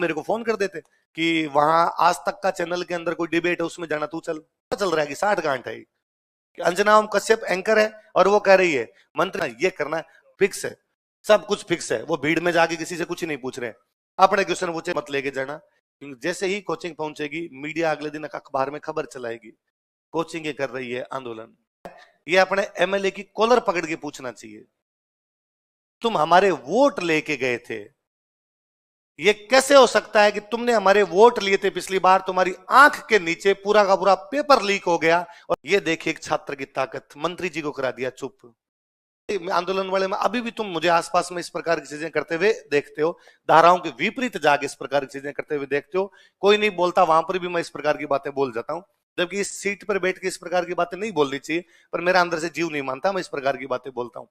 मेरे को फोन कर देते कि वहां आज तक का चैनल के अंदर कोई डिबेट है उसमें जाना, तू चल रहा है कि 60 गांठ है कि अंजना ओम कश्यप एंकर है और वो कह रही है मंत्री ये करना है, फिक्स है, सब कुछ फिक्स है। वो भीड़ में जाके किसी से कुछ नहीं पूछ रहे, अपने क्वेश्चन पूछे मत लेके जाना, क्योंकि जैसे ही कोचिंग पहुंचेगी मीडिया अगले दिन अखबार में खबर चलाएगी कोचिंग ये कर रही है आंदोलन। ये अपने एमएलए की कॉलर पकड़ के पूछना चाहिए, तुम हमारे वोट लेके गए थे, ये कैसे हो सकता है कि तुमने हमारे वोट लिए थे पिछली बार, तुम्हारी आंख के नीचे पूरा का पूरा पेपर लीक हो गया और ये देखिए एक छात्र की ताकत, मंत्री जी को करा दिया चुप। आंदोलन वाले में अभी भी तुम मुझे आसपास में इस प्रकार की चीजें करते हुए देखते हो, धाराओं के विपरीत जाके इस प्रकार की चीजें करते हुए देखते हो, कोई नहीं बोलता, वहां पर भी मैं इस प्रकार की बातें बोल जाता हूं, जबकि इस सीट पर बैठ के इस प्रकार की बातें नहीं बोलनी चाहिए, पर मेरा अंदर से जीव नहीं मानता, मैं इस प्रकार की बातें बोलता हूं।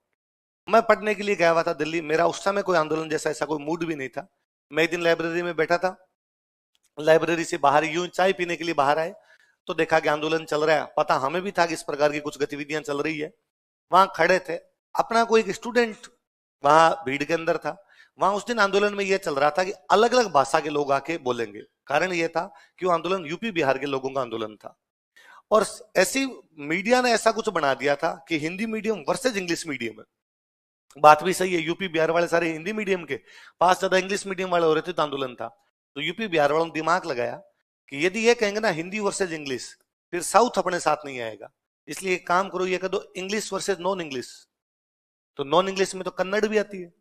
मैं पढ़ने के लिए गया हुआ था दिल्ली, मेरा उस समय कोई आंदोलन जैसा ऐसा कोई मूड भी नहीं था। मैं एक दिन लाइब्रेरी में बैठा था, लाइब्रेरी से बाहर यूं चाय पीने के लिए बाहर आए तो देखा कि आंदोलन चल रहा है, पता हमें भी था कि इस प्रकार की कुछ गतिविधियां चल रही है। वहां खड़े थे, अपना कोई एक स्टूडेंट वहां भीड़ के अंदर था। वहां उस दिन आंदोलन में यह चल रहा था कि अलग अलग भाषा के लोग आके बोलेंगे, कारण यह था कि वो आंदोलन यूपी बिहार के लोगों का आंदोलन था, और ऐसी मीडिया ने ऐसा कुछ बना दिया था कि Hindi medium versus English medium है। बात भी सही है, यूपी बिहार वाले सारे हिंदी मीडियम के, पास ज्यादा इंग्लिश मीडियम वाले हो रहे थे तो आंदोलन था। तो यूपी बिहार वालों ने दिमाग लगाया कि यदि ये कहेंगे ना हिंदी वर्सेज इंग्लिश, फिर साउथ अपने साथ नहीं आएगा, इसलिए एक काम करो, ये कह दो इंग्लिश वर्सेज नॉन इंग्लिश। तो नॉन इंग्लिश में तो कन्नड़ भी आती है,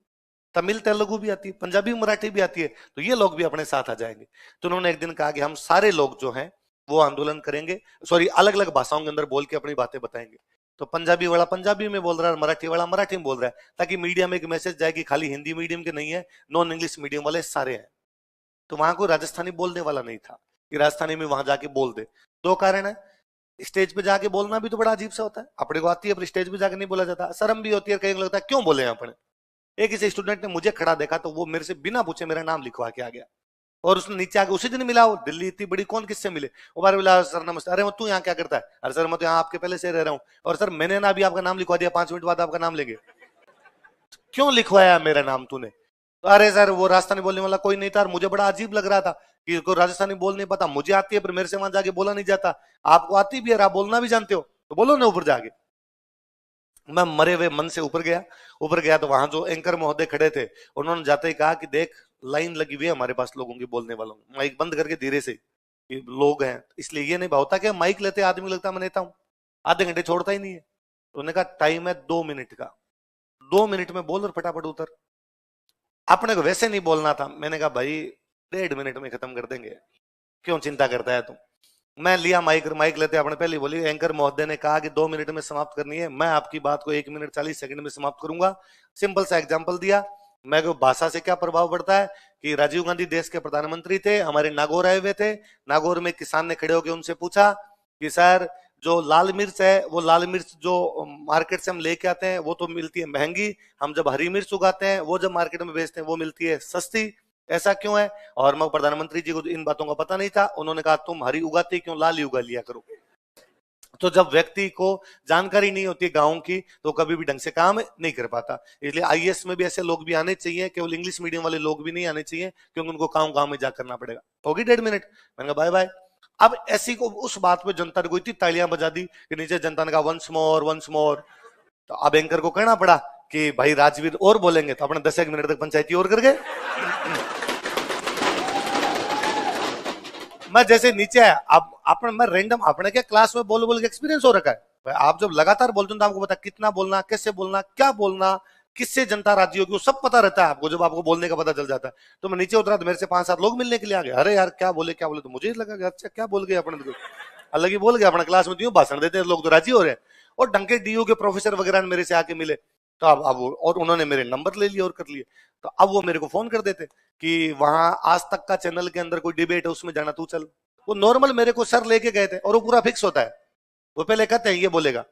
तमिल तेलुगु भी आती है, पंजाबी मराठी भी आती है, तो ये लोग भी अपने साथ आ जाएंगे। तो उन्होंने एक दिन कहा कि हम सारे लोग जो हैं वो आंदोलन करेंगे, सॉरी अलग अलग भाषाओं के अंदर बोल के अपनी बातें बताएंगे। तो पंजाबी वाला पंजाबी में बोल रहा है, मराठी वाला मराठी में बोल रहा है, ताकि मीडिया में एक मैसेज जाए कि खाली हिंदी मीडियम के नहीं है, नॉन इंग्लिश मीडियम वाले सारे हैं। तो वहां कोई राजस्थानी बोलने वाला नहीं था कि राजस्थानी में वहां जाके बोल दे। दो कारण है, स्टेज पे जाके बोलना भी तो बड़ा अजीब सा होता है, अपने को आती है पर स्टेज पे जाके नहीं बोला जाता, शर्म भी होती है, कहीं लगता है क्यों बोले अपने। एक किसी स्टूडेंट ने मुझे खड़ा देखा तो वो मेरे से बिना पूछे मेरा नाम लिखवा के आ गया, और उसने नीचे आके उसी दिन मिला, वो दिल्ली इतनी बड़ी कौन किससे मिले, वो बार मिला, सर नमस्ते, अरे तू यहाँ क्या करता है, अरे सर मैं तो यहाँ आपके पहले से रह रहा हूँ, और सर मैंने ना अभी आपका नाम लिखवा दिया, 5 मिनट बाद आपका नाम लेंगे, क्यों लिखवाया मेरा नाम तूने। तो अरे सर वो राजस्थानी बोलने वाला कोई नहीं था, और मुझे बड़ा अजीब लग रहा था कि कोई राजस्थानी बोल नहीं पाता, मुझे आती है पर मेरे से वहां जाके बोला नहीं जाता, आपको आती भी है, आप बोलना भी जानते हो तो बोलो ना ऊपर जाके। मैं मरे हुए मन से ऊपर गया, ऊपर गया तो वहां जो एंकर महोदय खड़े थे उन्होंने जाते ही कहा कि देख लाइन लगी हुई है हमारे पास लोगों की बोलने वालों, माइक बंद करके धीरे से, कि लोग हैं, इसलिए ये नहीं होता कि माइक लेते आदमी लगता मैं नेता हूं, आधे घंटे छोड़ता ही नहीं है। तो उन्होंने कहा टाइम है 2 मिनट का, 2 मिनट में बोल और फटाफट उतर, अपने को वैसे नहीं बोलना था। मैंने कहा भाई 1.5 मिनट में खत्म कर देंगे, क्यों चिंता करता है तुम। मैं लिया माइक, माइक लेते अपने पहले बोली एंकर महोदय ने कहा कि 2 मिनट में समाप्त करनी है, मैं आपकी बात को 1 मिनट 40 सेकंड में समाप्त करूंगा। सिंपल सा एग्जांपल दिया। मैं को भाषा से क्या प्रभाव पड़ता है कि राजीव गांधी देश के प्रधानमंत्री थे, हमारे नागौर आए हुए थे, नागौर में किसान ने खड़े होकर उनसे पूछा कि सर जो लाल मिर्च है, वो लाल मिर्च जो मार्केट से हम लेके आते हैं वो तो मिलती है महंगी, हम जब हरी मिर्च उगाते हैं वो जब मार्केट में बेचते हैं वो मिलती है सस्ती, ऐसा क्यों है। और मैं प्रधानमंत्री जी को इन बातों का पता नहीं था, उन्होंने कहा तुम हरी उगाते क्यों, लाल ही उगा लिया करो। तो जब व्यक्ति को जानकारी नहीं होती गांव की तो कभी भी ढंग से काम नहीं कर पाता, इसलिए आईएएस में भी ऐसे लोग भी आने चाहिए, केवल इंग्लिश मीडियम वाले लोग भी नहीं आने चाहिए, क्योंकि उनको गांव में जा करना पड़ेगा। होगी 1.5 मिनट, मैंने कहा बाय बाय। अब ऐसी को उस बात पे जनता ने कोई इतनी तालियां बजा दी कि नीचे जनता ने कहा वंस मोर वंस मोर। तो अब एंकर को कहना पड़ा कि भाई राजवीर और बोलेंगे, तो अपने 10 मिनट तक पंचायती और कर गए। मैं जैसे नीचे आया, अब अपने मैं रैंडम अपने क्या क्लास में बोल बोल के एक्सपीरियंस हो रखा है भाई, आप जब लगातार बोलते हो तो आपको पता कितना बोलना, कैसे बोलना, क्या बोलना, किससे जनता राजी होगी, वो सब पता रहता है आपको, जब आपको बोलने का पता चल जाता है। तो मैं नीचे उतरा तो मेरे से 5-7 लोग मिलने के लिए आ गए, अरे यार क्या बोले क्या बोले, तो मुझे लगा कि अच्छा क्या बोल गए अपने, तो अलग ही बोल गया अपना, क्लास में क्यों भाषण देते हैं लोग तो राजी हो रहे हैं। और डंके डीयू के प्रोफेसर वगैरह मेरे से आके मिले, तो अब और उन्होंने मेरे नंबर ले लिए और कर लिए। तो अब वो मेरे को फोन कर देते कि वहां आज तक का चैनल के अंदर कोई डिबेट है उसमें जाना, तू चल। वो नॉर्मल मेरे को सर लेके गए थे, और वो पूरा फिक्स होता है, वो पहले कहते हैं ये बोलेगा।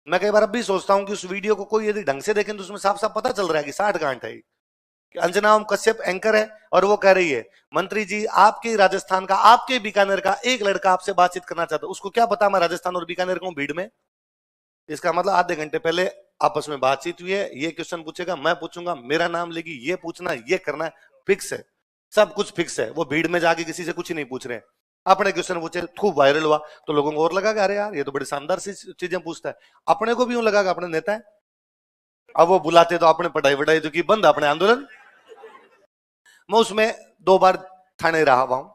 मैं कई बार अब भी सोचता हूं कि उस वीडियो को कोई यदि ढंग से देखें तो उसमें साफ साफ पता चल रहा है कि 60 गांठ है, कि अंजना ओम कश्यप एंकर है और वो कह रही है मंत्री जी आपके राजस्थान का, आपके बीकानेर का एक लड़का आपसे बातचीत करना चाहता है, उसको क्या पता मैं राजस्थान और बीकानेर का भीड़ में। इसका मतलब आधे घंटे पहले आपस में बातचीत हुई है, ये क्वेश्चन पूछेगा, मैं पूछूंगा, मेरा नाम लेगी, ये पूछना, ये करना है, फिक्स है। सब कुछ फिक्स है, वो भीड़ में जाके किसी से कुछ ही नहीं पूछ रहे हैं। अपने क्वेश्चन पूछे, खूब वायरल हुआ, तो लोगों को और लगा कि अरे यार ये तो बड़ी शानदार सी चीजें पूछता है। अपने को भी यूं लगा कि अपने नेता है। अब वो बुलाते तो अपने पढ़ाई वढ़ाई तो की बंद, अपने आंदोलन। मैं उसमें 2 बार थाने रहा हुआ हूं।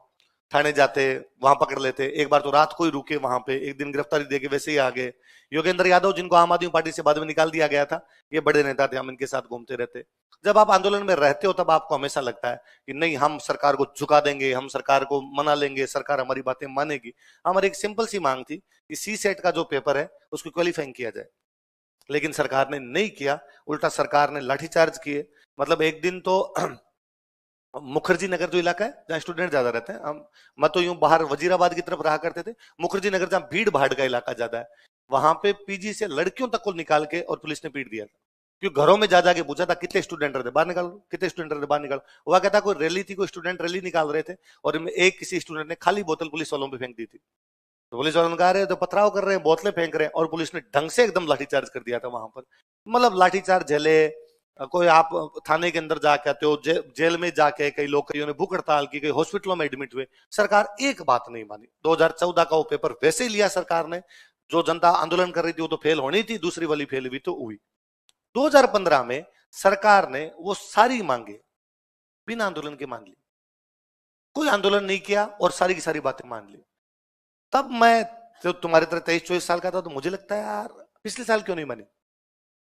थाने जाते, वहां पकड़ लेते, एक बार तो रात को ही रुके वहां पे, एक दिन गिरफ्तारी देके वैसे ही आ गए। योगेंद्र यादव, जिनको आम आदमी पार्टी से बाद में निकाल दिया गया था, ये बड़े नेता थे, हम इनके साथ घूमते रहते। जब आप आंदोलन में रहते हो तब आपको हमेशा लगता है कि नहीं, हम सरकार को झुका देंगे, हम सरकार को मना लेंगे, सरकार हमारी बातें मानेगी। हमारी एक सिंपल सी मांग थी कि सी सेट का जो पेपर है उसको क्वालिफाइंग किया जाए, लेकिन सरकार ने नहीं किया। उल्टा सरकार ने लाठीचार्ज किए। मतलब एक दिन तो मुखर्जी नगर जो इलाका है जहाँ स्टूडेंट ज्यादा रहते हैं, हम मैं तो यूं बाहर वजीराबाद की तरफ रहा करते थे, मुखर्जी नगर जहाँ भीड़ भाड़ का इलाका ज्यादा है, वहां पे पीजी से लड़कियों तक को निकाल के और पुलिस ने पीट दिया था। क्योंकि घरों में जा जाके पूछा था कितने स्टूडेंट रहते, बाहर निकालो, कितने स्टूडेंट रहते, बाहर निकालो। वह कहता कोई रैली थी, कोई स्टूडेंट रैली निकाल रहे थे, और एक किसी स्टूडेंट ने खाली बोतल पुलिस वालों पे फेंक दी थी। तो पुलिस वालों ने कहा रहे तो पथराव कर रहे हैं, बोतलें फेंक रहे हैं, और पुलिस ने ढंग से एकदम लाठीचार्ज कर दिया था वहां पर। मतलब लाठीचार्ज झेले। कोई आप थाने के अंदर जाके आते हो, जेल में जाके कई लोग, कईयों ने भूख हड़ताल की, कई हॉस्पिटलों में एडमिट हुए, सरकार एक बात नहीं मानी। 2014 का वो पेपर वैसे ही लिया सरकार ने। जो जनता आंदोलन कर रही थी वो तो फेल होनी थी, दूसरी वाली फेल हुई तो हुई। 2015 में सरकार ने वो सारी मांगे बिना आंदोलन के मान ली, कोई आंदोलन नहीं किया और सारी की सारी बातें मान ली। तब मैं जो तुम्हारी तरह 23-24 साल का था, तो मुझे लगता है यार पिछले साल क्यों नहीं मानी।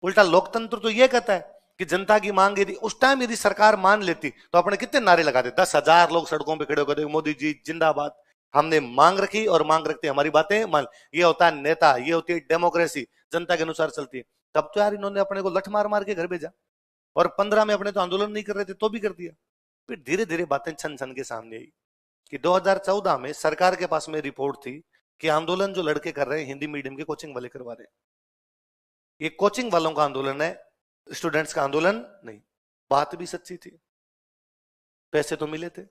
उल्टा लोकतंत्र तो ये कहता है कि जनता की मांग यदि उस टाइम यदि सरकार मान लेती तो अपने कितने नारे लगाते, 10,000 लोग सड़कों पे खड़े होकर मोदी जी जिंदाबाद। हमने मांग रखी और मांग रखते हमारी बातें मान। ये होता है नेता, ये होती है डेमोक्रेसी, जनता के अनुसार चलती है। तब तो यार इन्होंने अपने को लठ मार मार के घर भेजा, और 15 में अपने तो आंदोलन नहीं कर रहे थे तो भी कर दिया। फिर धीरे धीरे बातें छन छन के सामने आई कि 2014 में सरकार के पास में रिपोर्ट थी कि आंदोलन जो लड़के कर रहे हैं हिंदी मीडियम के कोचिंग वाले करवा रहे हैं। ये कोचिंग वालों का आंदोलन है, स्टूडेंट्स का आंदोलन नहीं। बात भी सच्ची थी, पैसे तो मिले थे,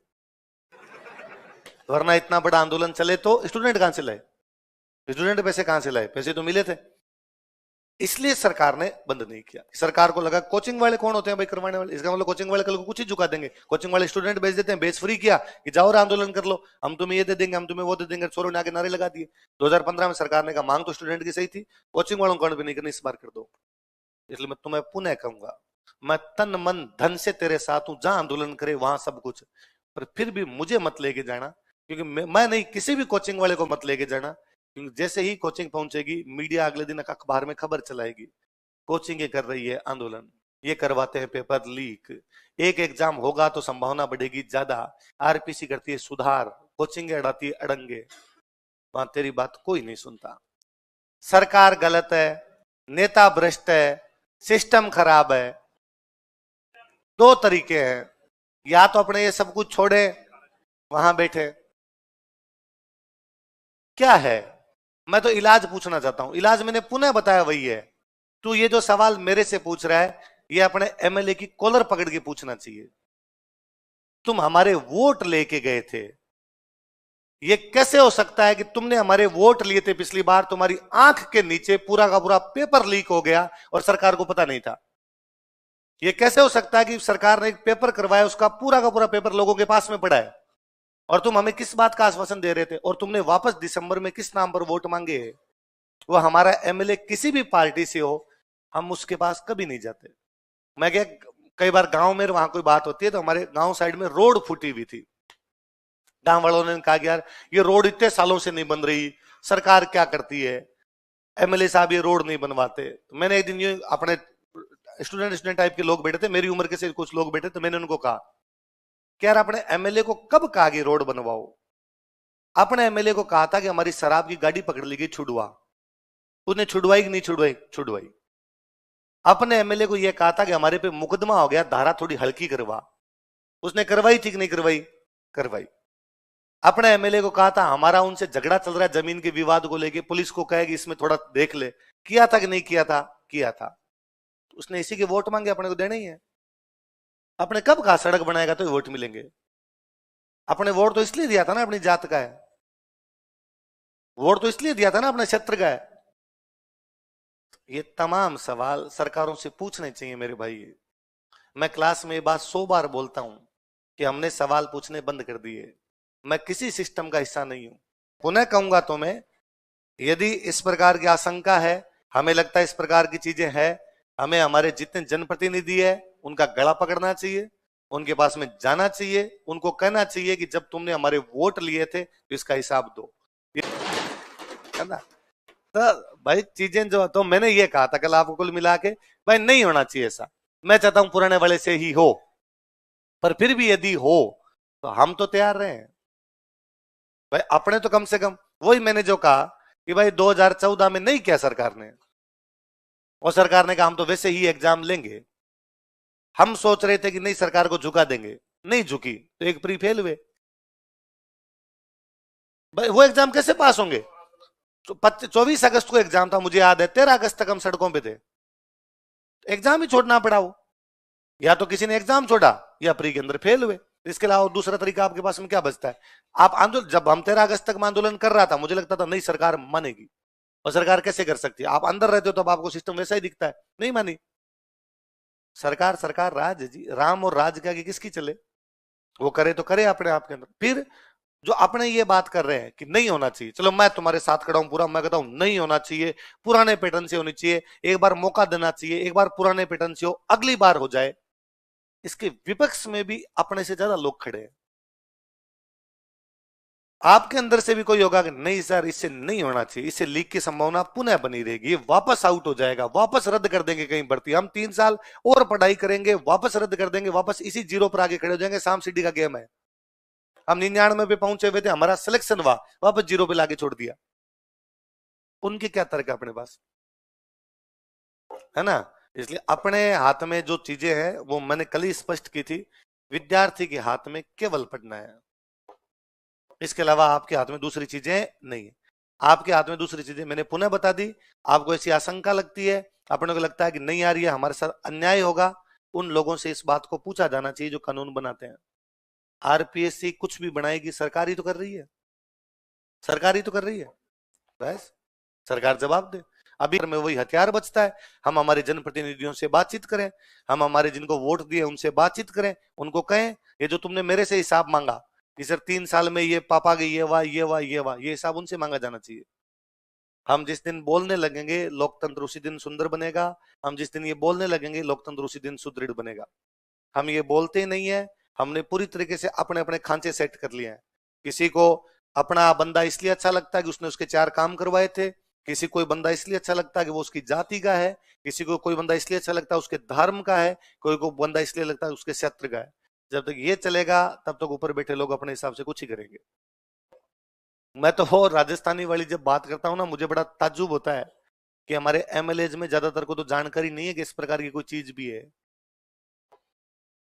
वरना इतना बड़ा आंदोलन चले तो स्टूडेंट कहां से लाए, स्टूडेंट पैसे कहां से लाए, पैसे तो मिले थे। इसलिए सरकार ने बंद नहीं किया। सरकार को लगा कोचिंग वाले कौन होते हैं भाई करवाने वाले, इसका मतलब कोचिंग वाले कल को कुछ ही झुका देंगे, कोचिंग वाले स्टूडेंट भेज देते हैं, बेच फ्री किया कि जाओ और आंदोलन कर लो, हम तुम्हें ये दे देंगे, हम तुम्हें वो दे देंगे, छोरों ने आगे नारे लगा दिए। 2015 में सरकार ने कहा मांग तो स्टूडेंट की सही थी, कोचिंग वालों को भी नहीं करनी, इस बार कर दो। इसलिए मैं तुम्हें पुनः कहूंगा, मैं तन मन धन से तेरे साथ हूं, जहां आंदोलन करे वहां सब कुछ, पर फिर भी मुझे मत लेके जाना, क्योंकि मैं नहीं, किसी भी कोचिंग वाले को मत लेके जाना। क्योंकि जैसे ही कोचिंग पहुंचेगी, मीडिया अगले दिन अखबार में खबर चलाएगी कोचिंग ये कर रही है आंदोलन, ये करवाते हैं पेपर लीक, एक एग्जाम होगा तो संभावना बढ़ेगी ज्यादा, आरपीसी करती है सुधार, कोचिंग अड़ाती है अड़ंगे। वहां तेरी बात कोई नहीं सुनता। सरकार गलत है, नेता भ्रष्ट है, सिस्टम खराब है। 2 तरीके हैं, या तो अपने ये सब कुछ छोड़े वहां बैठे। क्या है, मैं तो इलाज पूछना चाहता हूं, इलाज मैंने पुनः बताया वही है। तू ये जो सवाल मेरे से पूछ रहा है, ये अपने एमएलए की कॉलर पकड़ के पूछना चाहिए। तुम हमारे वोट लेके गए थे, ये कैसे हो सकता है कि तुमने हमारे वोट लिए थे पिछली बार, तुम्हारी आंख के नीचे पूरा का पूरा पेपर लीक हो गया और सरकार को पता नहीं था। ये कैसे हो सकता है कि सरकार ने एक पेपर करवाया, उसका पूरा का पूरा पेपर लोगों के पास में पड़ा है, और तुम हमें किस बात का आश्वासन दे रहे थे, और तुमने वापस दिसंबर में किस नाम पर वोट मांगे है। वो हमारा एमएलए किसी भी पार्टी से हो, हम उसके पास कभी नहीं जाते। मैं क्या, कई बार गांव में वहां कोई बात होती है तो हमारे गांव साइड में रोड फूटी हुई थी, गांव वालों ने कहा कि यार ये रोड इतने सालों से नहीं बन रही, सरकार क्या करती है, एमएलए साहब ये रोड नहीं बनवाते। तो मैंने एक दिन ये अपने स्टूडेंट टाइप के लोग बैठे थे, मेरी उम्र के से कुछ लोग बैठे, तो मैंने उनको कहा कि यार अपने एमएलए को कब कहा कि रोड बनवाओ। अपने एमएलए को कहा था कि हमारी शराब की गाड़ी पकड़ ली गई, छुड़वा। उसने छुड़वाई कि नहीं छुड़वाई, छुड़वाई। अपने एमएलए को यह कहा था कि हमारे पे मुकदमा हो गया, धारा थोड़ी हल्की करवा, उसने करवाई थी कि नहीं करवाई, करवाई। अपने एमएलए को कहा था हमारा उनसे झगड़ा चल रहा है जमीन के विवाद को लेके, पुलिस को कहेगी इसमें थोड़ा देख ले, किया था कि नहीं किया था, किया था। उसने इसी के वोट मांगे, अपने को देने ही है। अपने कब कहा सड़क बनाएगा तो वोट मिलेंगे, अपने वोट तो इसलिए दिया था ना अपनी जात का है, वोट तो इसलिए दिया था ना अपने क्षेत्र का है। ये तमाम सवाल सरकारों से पूछने चाहिए मेरे भाई। मैं क्लास में ये बात 100 बार बोलता हूं कि हमने सवाल पूछने बंद कर दिए। मैं किसी सिस्टम का हिस्सा नहीं हूं। पुनः कहूंगा तो मैं, यदि इस प्रकार की आशंका है, हमें लगता है इस प्रकार की चीजें हैं, हमें हमारे जितने जनप्रतिनिधि है उनका गला पकड़ना चाहिए, उनके पास में जाना चाहिए, उनको कहना चाहिए कि जब तुमने हमारे वोट लिए थे तो इसका हिसाब दो, है ना। तो भाई चीजें जो, तो मैंने ये कहा था कल आपको कुल मिला के, भाई नहीं होना चाहिए ऐसा। मैं चाहता हूं पुराने वाले से ही हो, पर फिर भी यदि हो तो हम तो तैयार रहे हैं भाई। अपने तो कम से कम, वही मैंने जो कहा कि भाई 2014 में नहीं किया सरकार ने, और सरकार ने कहा हम तो वैसे ही एग्जाम लेंगे। हम सोच रहे थे कि नहीं सरकार को झुका देंगे, नहीं झुकी तो एक प्री फेल हुए। भाई वो एग्जाम कैसे पास होंगे? 24 अगस्त को एग्जाम था, मुझे याद है 13 अगस्त तक हम सड़कों पे थे, एग्जाम ही छोड़ना पड़ा। वो या तो किसी ने एग्जाम छोड़ा या प्री के अंदर फेल हुए, इसके अलावा दूसरा तरीका आपके पास में क्या बचता है? आप आंदोलन, जब हम 13 अगस्त तक में आंदोलन कर रहा था, मुझे लगता था नहीं सरकार मानेगी, और सरकार कैसे कर सकती है? आप अंदर रहते हो तो आपको सिस्टम वैसा ही दिखता है, नहीं मानी सरकार। सरकार राज है जी, राम और राज के आगे किसकी चले? वो करे तो करे अपने आप के अंदर। फिर जो अपने ये बात कर रहे हैं कि नहीं होना चाहिए, चलो मैं तुम्हारे साथ खड़ा हूं पूरा, मैं कहता हूं नहीं होना चाहिए, पुराने पैटर्न से होनी चाहिए, एक बार मौका देना चाहिए, एक बार पुराने पैटर्न से हो, अगली बार हो जाए। इसके विपक्ष में भी अपने से ज्यादा लोग खड़े हैं। आपके अंदर से भी कोई होगा कि नहीं सर इससे नहीं होना चाहिए, इससे लीक की संभावना पुनः बनी रहेगी, ये वापस आउट हो जाएगा, वापस रद्द कर देंगे कहीं भर्ती, हम 3 साल और पढ़ाई करेंगे, वापस रद्द कर देंगे, वापस इसी जीरो पर आगे खड़े हो जाएंगे। शाम सिटी का गेम है, हम 99 पे पहुंचे हुए थे, हमारा सिलेक्शन हुआ, वापस जीरो पे लाके छोड़ दिया। उनके क्या तर्क है अपने पास, है ना। इसलिए अपने हाथ में जो चीजें हैं वो मैंने कल ही स्पष्ट की थी, विद्यार्थी के हाथ में केवल पढ़ना है, इसके अलावा आपके हाथ में दूसरी चीजें नहीं है। आपके हाथ में दूसरी चीजें मैंने पुनः बता दी। आपको ऐसी आशंका लगती है, अपने को लगता है कि नहीं आ रही है, हमारे साथ अन्याय होगा, उन लोगों से इस बात को पूछा जाना चाहिए जो कानून बनाते हैं। आरपीएससी कुछ भी बनाएगी, सरकार ही तो कर रही है, सरकार ही तो कर रही है, बस सरकार जवाब दे। अभी में वही हथियार बचता है, हम हमारे जनप्रतिनिधियों से बातचीत करें, हम हमारे जिनको वोट दिए उनसे बातचीत करें, उनको कहें ये जो तुमने मेरे से हिसाब मांगा कि सर 3 साल में ये पापा गई, ये वाह ये वाह ये वाह, ये हिसाब उनसे मांगा जाना चाहिए। हम जिस दिन बोलने लगेंगे लोकतंत्र उसी दिन सुंदर बनेगा, हम जिस दिन ये बोलने लगेंगे लोकतंत्र उसी दिन सुदृढ़ बनेगा। हम ये बोलते ही नहीं है, हमने पूरी तरीके से अपने अपने खांचे सेट कर लिए हैं। किसी को अपना बंदा इसलिए अच्छा लगता है कि उसने उसके 4 काम करवाए थे, किसी कोई बंदा इसलिए अच्छा लगता है कि वो उसकी जाति का है, किसी को कोई बंदा इसलिए अच्छा लगता है उसके धर्म का है, कोई को बंदा इसलिए लगता है उसके क्षेत्र का है। जब तक ये चलेगा तब तक ऊपर बैठे लोग अपने हिसाब से कुछ ही करेंगे। मैं तो वो राजस्थानी वाली जब बात करता हूँ ना, मुझे बड़ा ताज्जुब होता है कि हमारे एमएलए में ज्यादातर को तो जानकारी नहीं है कि इस प्रकार की कोई चीज भी है।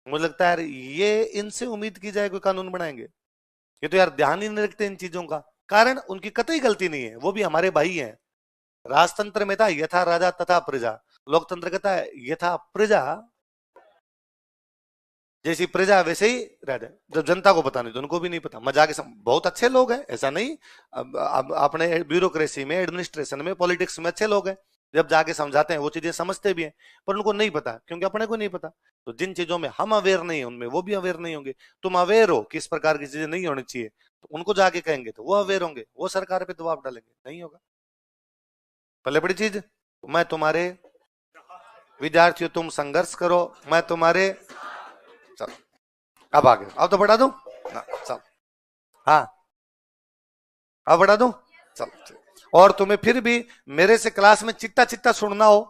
मुझे लगता है यार ये इनसे उम्मीद की जाए कोई कानून बनाएंगे, ये तो यार ध्यान ही नहीं रखते इन चीजों का। कारण उनकी कतई गलती नहीं है, वो भी हमारे भाई हैं। राजतंत्र में था यथा राजा तथा प्रजा, लोकतंत्र कहता है यथा प्रजा, जैसी प्रजा वैसे ही राजा। जब जनता को पता नहीं तो उनको भी नहीं पता, मजाक बहुत अच्छे लोग हैं ऐसा नहीं, अब अपने ब्यूरोक्रेसी में, एडमिनिस्ट्रेशन में, पॉलिटिक्स में अच्छे लोग हैं, जब जाके समझाते हैं वो चीजें समझते भी हैं, पर उनको नहीं पता क्योंकि अपने को नहीं पता। तो जिन चीजों में हम अवेयर नहीं है उनमें वो भी अवेयर नहीं होंगे। तुम अवेयर हो कि इस प्रकार की चीजें नहीं होनी चाहिए, तो उनको जाके कहेंगे तो वो अवेयर होंगे, वो सरकार पे दबाव डालेंगे, नहीं होगा। पहले बड़ी चीज, मैं तुम्हारे विद्यार्थियों, तुम संघर्ष करो, मैं तुम्हारे, चल अब आगे, अब तो बढ़ा दूं ना, चल हाँ अब बढ़ा दूं, चल। और तुम्हें फिर भी मेरे से क्लास में चिट्टा चिट्टा सुनना हो,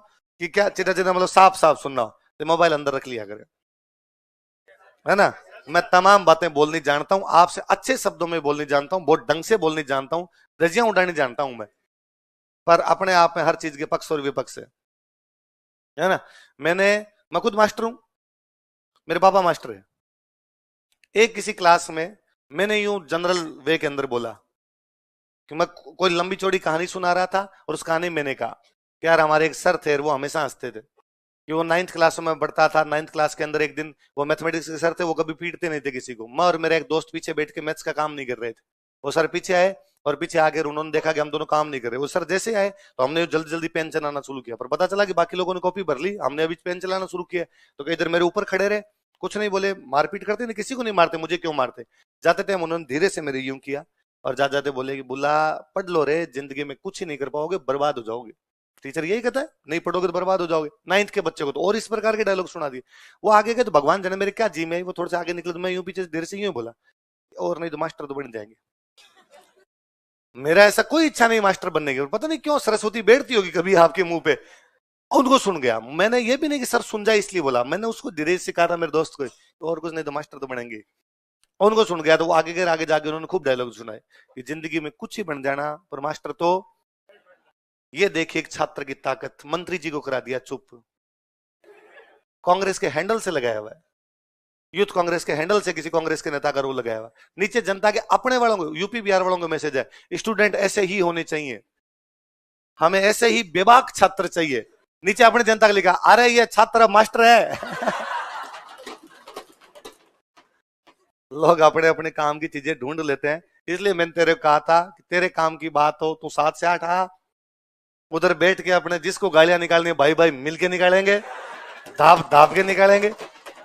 कि क्या चिट्टा चिट्टा मतलब साफ साफ सुनना हो, तो मोबाइल अंदर रख लिया करे, है ना। मैं तमाम बातें बोलनी जानता हूं, आपसे अच्छे शब्दों में बोलनी जानता हूं, बहुत ढंग से बोलनी जानता हूं, रजियां उड़ानी जानता हूं मैं, पर अपने आप में हर चीज के पक्ष और विपक्ष है ना। मैं खुद मास्टर हूं, मेरे पापा मास्टर है। एक किसी क्लास में मैंने यूं जनरल वे के अंदर बोला कि मैं कोई लंबी चौड़ी कहानी सुना रहा था, और उस कहानी में मैंने कहा कि यार हमारे एक सर थे, वो हमेशा हंसते थे कि वो 9th क्लास में पढ़ता था, 9th क्लास के अंदर एक दिन वो मैथमेटिक्स के सर थे, वो कभी पीटते नहीं थे किसी को। मैं और मेरा एक दोस्त पीछे बैठ के मैथ्स का काम नहीं कर रहे थे, वो सर पीछे आए, और पीछे आकर उन्होंने देखा कि हम दोनों काम नहीं कर रहे, वो सर जैसे आए तो हमने जल्दी जल्दी पेन चलाना शुरू किया, पर पता चला कि बाकी लोगों ने कॉपी भर ली, हमने अभी पेन चलाना शुरू किया, तो इधर मेरे ऊपर खड़े रहे, कुछ नहीं बोले, मारपीट करते नहीं, किसी को नहीं मारते, मुझे क्यों मारते। जाते टाइम उन्होंने धीरे से मेरे यूं किया और जाते जाते बोले कि बुला पढ़ लो रे, जिंदगी में कुछ ही नहीं कर पाओगे, बर्बाद हो जाओगे। टीचर यही कहता है, नहीं पढ़ोगे तो बर्बाद हो जाओगे। 9th के बच्चे को तो और इस प्रकार के डायलॉग सुना दिए। वो आगे गए तो भगवान जाने मेरे क्या जी में, वो थोड़े से आगे निकले तो मैं यूं पीछे से धीरे से यूं बोला, और नहीं तो मास्टर तो बन जाएंगे। मेरा ऐसा कोई इच्छा नहीं मास्टर बनने की, पता नहीं क्यों सरस्वती बैठती होगी कभी आपके मुंह पे। उनको सुन गया, मैंने ये भी नहीं कि सर सुन जाए इसलिए बोला, मैंने उसको धीरे से कहा था मेरे दोस्त को, और कुछ नहीं तो मास्टर तो बनेंगे। उनको सुन गया तो वो आगे गए, आगे जाके उन्होंने खूब डायलॉग सुनाए कि जिंदगी में कुछ ही बन जाना पर मास्टर तो। ये देखिए एक छात्र की ताकत, मंत्री जी को करा दिया चुप, कांग्रेस के हैंडल से लगाया हुआ है, यूथ कांग्रेस के हैंडल से किसी कांग्रेस के नेता का रोल लगाया हुआ। नीचे जनता के अपने वालों को, यूपी बिहार वालों को मैसेज है, स्टूडेंट ऐसे ही होने चाहिए, हमें ऐसे ही बेबाक छात्र चाहिए। नीचे अपने जनता का लिखा, अरे ये छात्र मास्टर है। लोग अपने अपने काम की चीजें ढूंढ लेते हैं, इसलिए मैंने तेरे को कहा था कि तेरे काम की बात हो तू 7 से 8 आ, उधर बैठ के अपने जिसको गालियां निकालनी भाई भाई मिलके निकालेंगे, दाब दाब के निकालेंगे,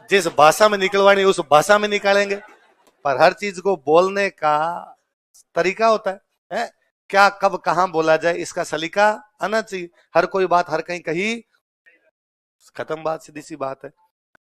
जिस भाषा में निकलवानी उस भाषा में निकालेंगे। पर हर चीज को बोलने का तरीका होता है? क्या कब कहां बोला जाए इसका सलीका आना चाहिए। हर कोई बात हर कहीं कही, खत्म बात, सीधी सी बात है।